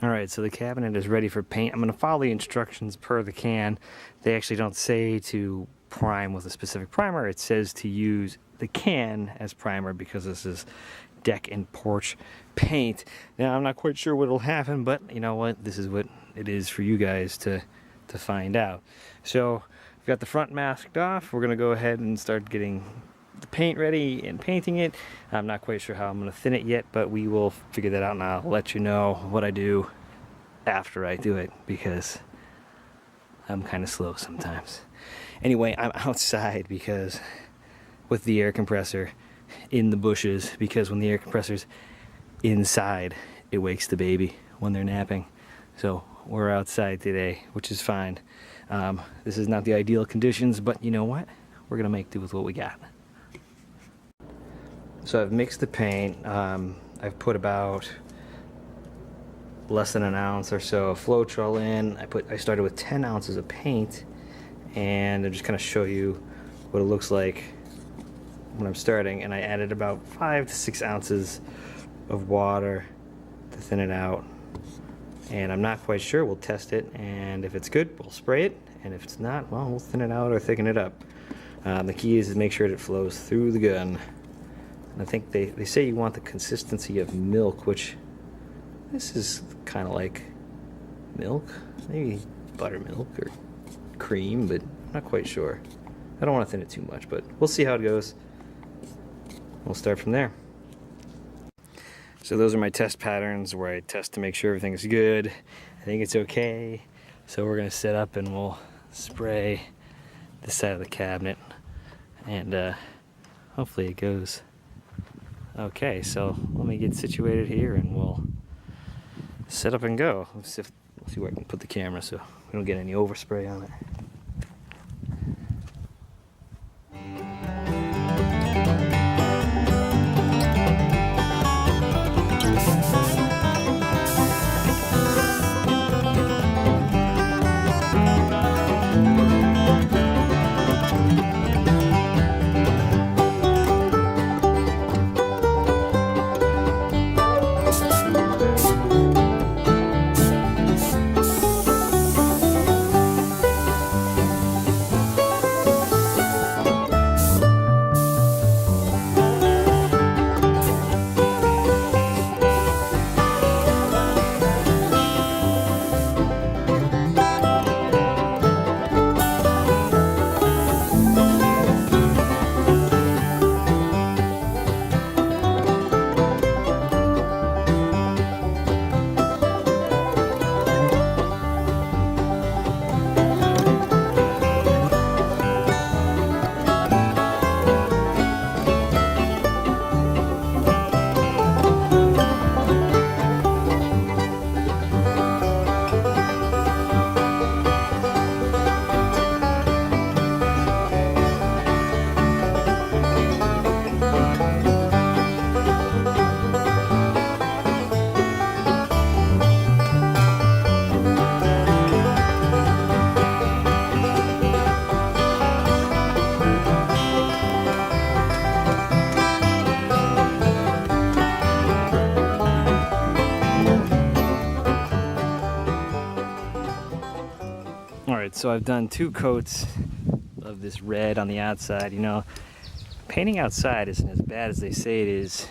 Alright, so the cabinet is ready for paint. I'm going to follow the instructions per the can. They actually don't say to prime with a specific primer. It says to use the can as primer because this is deck and porch paint. Now, I'm not quite sure what will happen, but you know what? This is what it is for you guys to find out. So, we've got the front masked off. We're going to go ahead and start getting the paint ready and painting it. I'm not quite sure how I'm going to thin it yet, but we will figure that out, and I'll let you know what I do after I do it because I'm kind of slow sometimes. Anyway, I'm outside because with the air compressor in the bushes, because when the air compressor's inside, it wakes the baby when they're napping. So we're outside today, which is fine. This is not the ideal conditions, but you know what? We're gonna make do with what we got. So I've mixed the paint. I've put about less than an ounce or so of Floetrol in. I started with 10 ounces of paint, and I'll just kind of show you what it looks like when I'm starting. And I added about 5 to 6 ounces of water to thin it out. And I'm not quite sure. We'll test it, and if it's good, we'll spray it. And if it's not, well, we'll thin it out or thicken it up. The key is to make sure it flows through the gun. I think they say you want the consistency of milk, which this is kind of like milk, maybe buttermilk or cream, but I'm not quite sure. I don't want to thin it too much, but we'll see how it goes. We'll start from there. So those are my test patterns where I test to make sure everything's good. I think it's okay. So we're going to set up and we'll spray this side of the cabinet, and hopefully it goes okay. So let me get situated here and we'll set up and go. Let's see where I can put the camera so we don't get any overspray on it. Alright, so I've done 2 coats of this red on the outside. You know, painting outside isn't as bad as they say it is.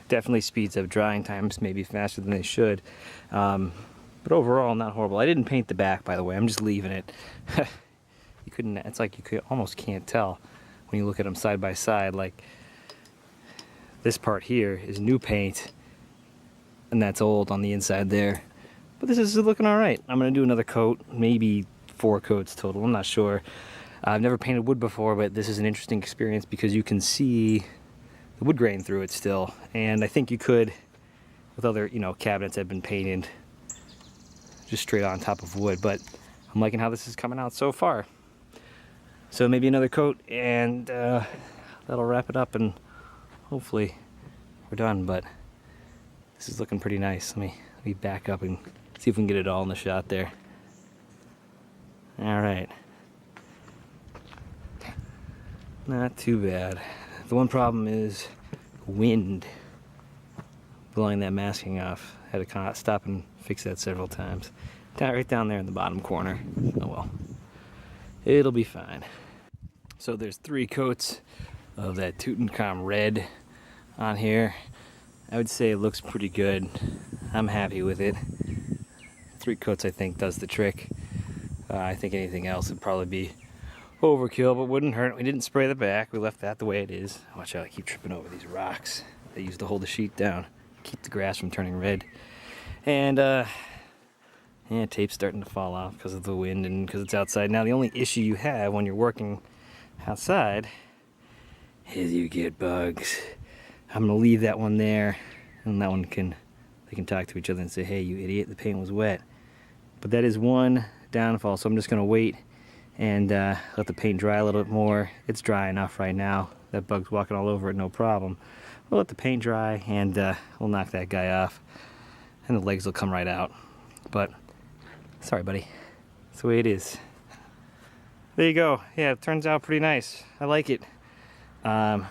Definitely speeds up drying times, maybe faster than they should. But overall, not horrible. I didn't paint the back, by the way. I'm just leaving it. It's like you almost can't tell when you look at them side by side. Like, this part here is new paint, and that's old on the inside there. But this is looking alright. I'm going to do another coat, maybe 4 coats total, I'm not sure. I've never painted wood before, but this is an interesting experience because you can see the wood grain through it still. And I think you could, with other, cabinets that have been painted just straight on top of wood, but I'm liking how this is coming out so far. So maybe another coat, and that'll wrap it up, and hopefully we're done, but this is looking pretty nice. Let me back up and see if we can get it all in the shot there. Alright. Not too bad. The one problem is wind blowing that masking off. Had to kind of stop and fix that several times. Right down there in the bottom corner. Oh well. It'll be fine. So there's 3 coats of that Tutankham red on here. I would say it looks pretty good. I'm happy with it. 3 coats I think does the trick. I think anything else would probably be overkill, but wouldn't hurt. We didn't spray the back. We left that the way it is. Watch out, I keep tripping over these rocks. They used to hold the sheet down, keep the grass from turning red. And yeah, tape's starting to fall off because of the wind and because it's outside. Now the only issue you have when you're working outside is you get bugs. I'm gonna leave that one there, and that one they can talk to each other and say, hey, you idiot, the paint was wet. But that is one downfall, so I'm just gonna wait and let the paint dry a little bit more. It's dry enough right now. That bug's walking all over it, no problem. We'll let the paint dry and we'll knock that guy off, and the legs will come right out. But sorry, buddy. That's the way it is. There you go. Yeah, it turns out pretty nice. I like it. I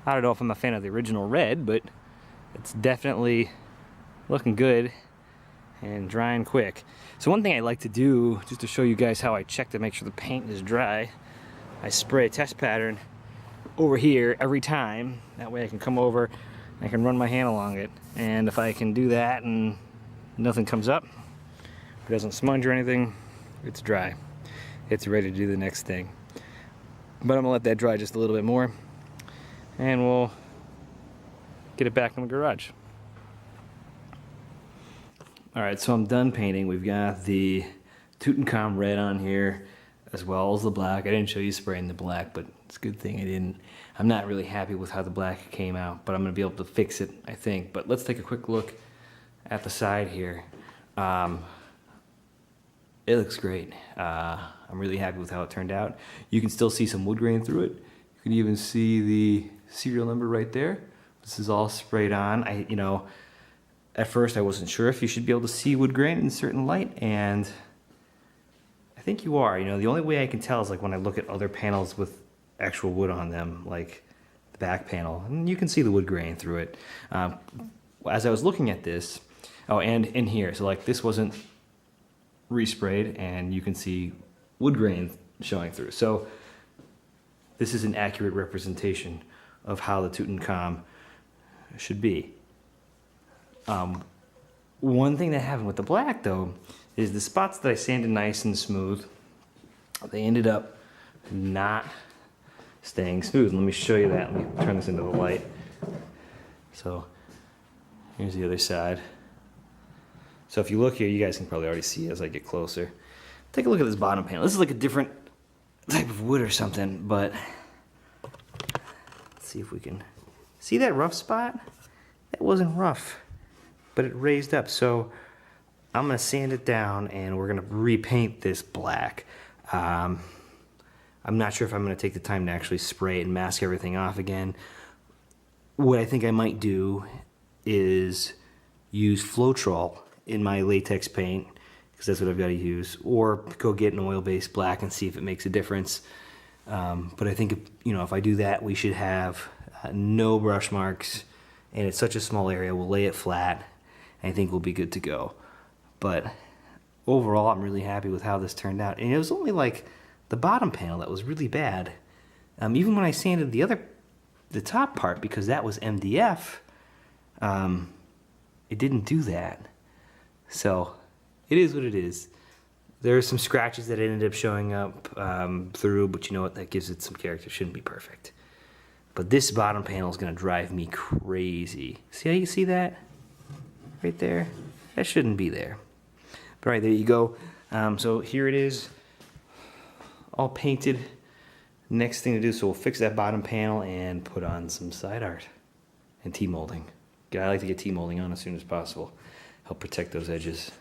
don't know if I'm a fan of the original red, but it's definitely looking good and drying quick. So one thing I like to do, just to show you guys how I check to make sure the paint is dry, I spray a test pattern over here every time. That way I can come over, I can run my hand along it. And if I can do that and nothing comes up, it doesn't smudge or anything, it's dry. It's ready to do the next thing. But I'm gonna let that dry just a little bit more, and we'll get it back in the garage. Alright, so I'm done painting. We've got the Tutankham red on here, as well as the black. I didn't show you spraying the black, but it's a good thing I didn't. I'm not really happy with how the black came out, but I'm gonna be able to fix it, I think. But let's take a quick look at the side here. It looks great. I'm really happy with how it turned out. You can still see some wood grain through it. You can even see the serial number right there. This is all sprayed on. At first I wasn't sure if you should be able to see wood grain in certain light, and I think you are. The only way I can tell is like when I look at other panels with actual wood on them, like the back panel, and you can see the wood grain through it. As I was looking at this, oh, and in here, so like this wasn't resprayed, and you can see wood grain showing through. So this is an accurate representation of how the Tutankham should be. One thing that happened with the black though is the spots that I sanded nice and smooth, they ended up not staying smooth. Let me show you that. Let me turn this into the light. So here's the other side. So if you look here, you guys can probably already see as I get closer. Take a look at this bottom panel. This is like a different type of wood or something, but let's see if we can see that rough spot. That wasn't rough, but it raised up. So I'm gonna sand it down and we're gonna repaint this black. I'm not sure if I'm gonna take the time to actually spray it and mask everything off again. What I think I might do is use Floetrol in my latex paint, because that's what I've got to use, or go get an oil-based black and see if it makes a difference. But I think if I do that, we should have no brush marks, and it's such a small area, we'll lay it flat, and I think we'll be good to go. But overall, I'm really happy with how this turned out. And it was only like the bottom panel that was really bad. Even when I sanded the top part, because that was MDF, it didn't do that. So it is what it is. There are some scratches that ended up showing up through, but you know what, that gives it some character. It shouldn't be perfect. But this bottom panel is gonna drive me crazy. See how you see that? Right there? That shouldn't be there. But all right, there you go. So here it is, all painted. Next thing to do, so we'll fix that bottom panel and put on some side art and T-molding. I like to get T-molding on as soon as possible. Help protect those edges.